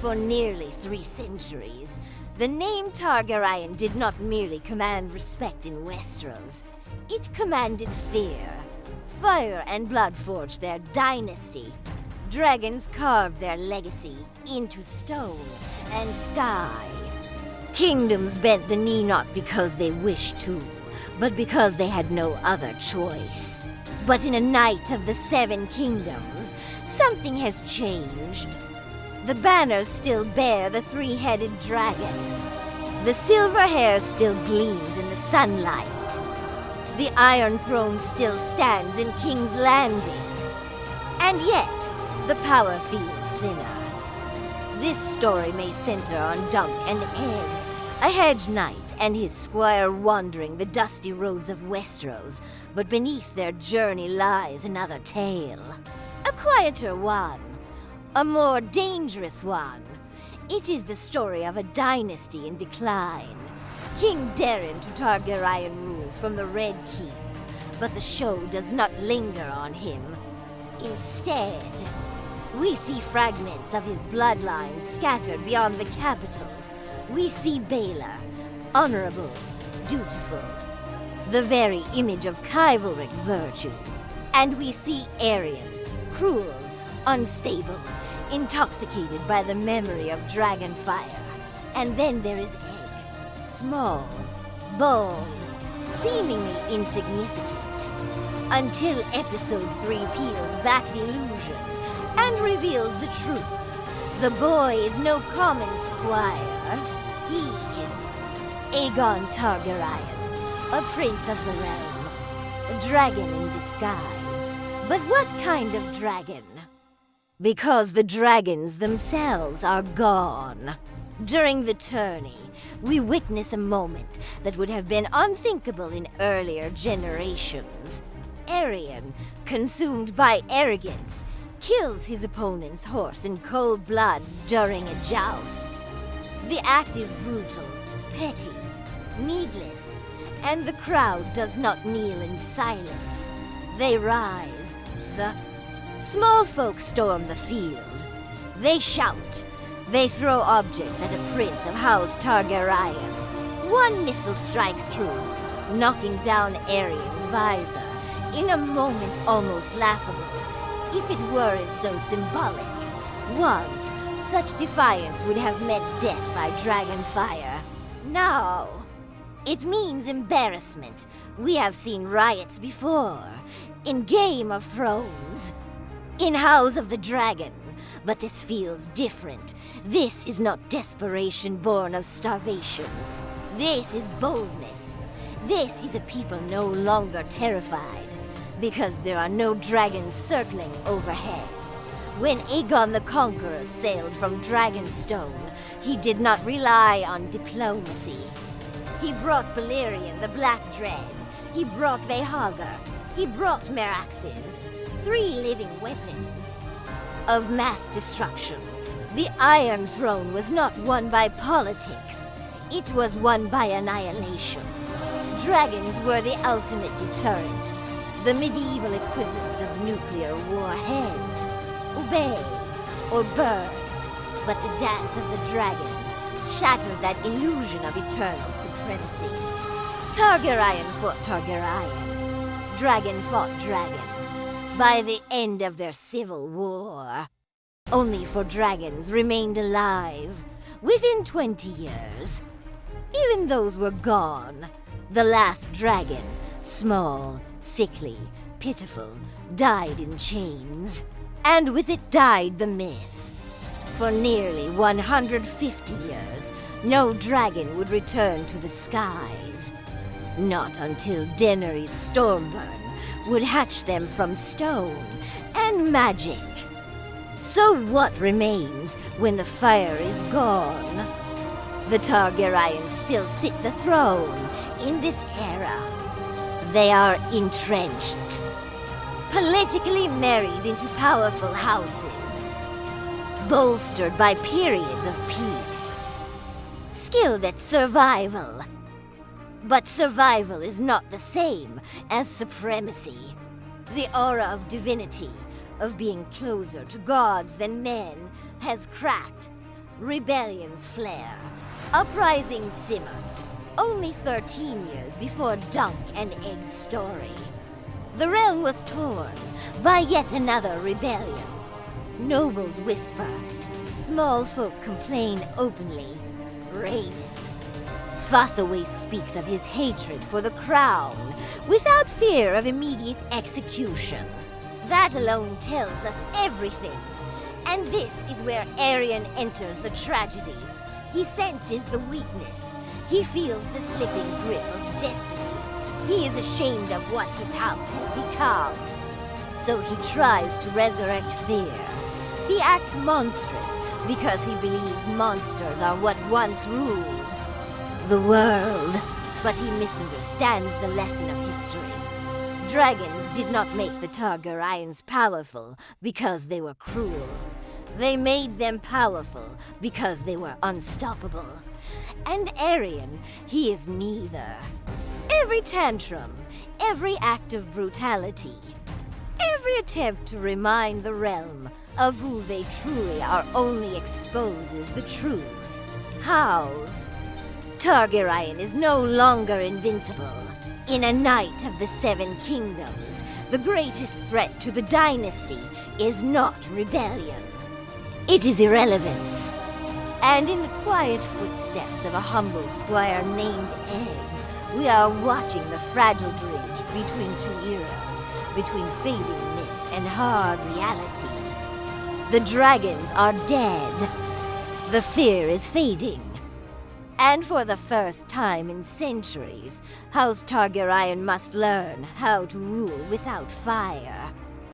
For nearly 3 centuries, the name Targaryen did not merely command respect in Westeros. It commanded fear. Fire and blood forged their dynasty. Dragons carved their legacy into stone and sky. Kingdoms bent the knee not because they wished to, but because they had no other choice. But in a night of the 7 kingdoms, something has changed. The banners still bear the 3-headed dragon. The silver hair still gleams in the sunlight. The Iron Throne still stands in King's Landing. And yet, the power feels thinner. This story may center on Dunk and Ed, a hedge knight and his squire wandering the dusty roads of Westeros, but beneath their journey lies another tale. A quieter one. A more dangerous one. It is the story of a dynasty in decline. King Daeron to Targaryen rules from the Red Keep, but the show does not linger on him. Instead, we see fragments of his bloodline scattered beyond the capital. We see Baelor, honorable, dutiful, the very image of chivalric virtue. And we see Aerion, cruel, unstable, intoxicated by the memory of dragon fire. And then there is Egg, small, bold, seemingly insignificant, until episode 3 peels back the illusion and reveals the truth. The boy is no common squire. He is Aegon Targaryen, a prince of the realm, a dragon in disguise. But what kind of dragon? Because the dragons themselves are gone. During the tourney, we witness a moment that would have been unthinkable in earlier generations. Aerion, consumed by arrogance, kills his opponent's horse in cold blood during a joust. The act is brutal, petty, needless, and the crowd does not kneel in silence. They rise. The smallfolk storm the field. They shout. They throw objects at a prince of House Targaryen. One missile strikes true, knocking down Aerion's visor in a moment almost laughable, if it weren't so symbolic. Once, such defiance would have meant death by dragon fire. Now, it means embarrassment. We have seen riots before, in Game of Thrones, in House of the Dragon, but this feels different. This is not desperation born of starvation. This is boldness. This is a people no longer terrified, because there are no dragons circling overhead. When Aegon the Conqueror sailed from Dragonstone, he did not rely on diplomacy. He brought Balerion the Black Dread. He brought Vhagar. He brought Meraxes, 3 living weapons of mass destruction. The Iron Throne was not won by politics. It was won by annihilation. Dragons were the ultimate deterrent, the medieval equivalent of nuclear warheads. Obey or burn. But the dance of the dragons shattered that illusion of eternal supremacy. Targaryen fought Targaryen. Dragon fought dragon. By the end of their civil war, only 4 dragons remained alive within 20 years. Even those were gone. The last dragon, small, sickly, pitiful, died in chains. And with it died the myth. For nearly 150 years, no dragon would return to the skies. Not until Daenerys Stormburn would hatch them from stone and magic. So what remains when the fire is gone? The Targaryens still sit the throne in this era. They are entrenched, politically married into powerful houses, bolstered by periods of peace, skilled at survival. But survival is not the same as supremacy. The aura of divinity, of being closer to gods than men, has cracked. Rebellions flare. Uprisings simmer. Only 13 years before Dunk and Egg's story. The realm was torn by yet another rebellion. Nobles whisper. Small folk complain openly. Raven. Fossaway speaks of his hatred for the crown without fear of immediate execution. That alone tells us everything. And this is where Aerion enters the tragedy. He senses the weakness. He feels the slipping grip of destiny. He is ashamed of what his house has become. So he tries to resurrect fear. He acts monstrous because he believes monsters are what once ruled the world. But he misunderstands the lesson of history. Dragons did not make the Targaryens powerful because they were cruel. They made them powerful because they were unstoppable. And Aerion, he is neither. Every tantrum, every act of brutality, every attempt to remind the realm of who they truly are only exposes the truth. House Targaryen is no longer invincible. In a night of the Seven Kingdoms, the greatest threat to the Dynasty is not rebellion. It is irrelevance. And in the quiet footsteps of a humble squire named Egg, we are watching the fragile bridge between two eras, between fading myth and hard reality. The dragons are dead. The fear is fading. And for the first time in centuries, House Targaryen must learn how to rule without fire.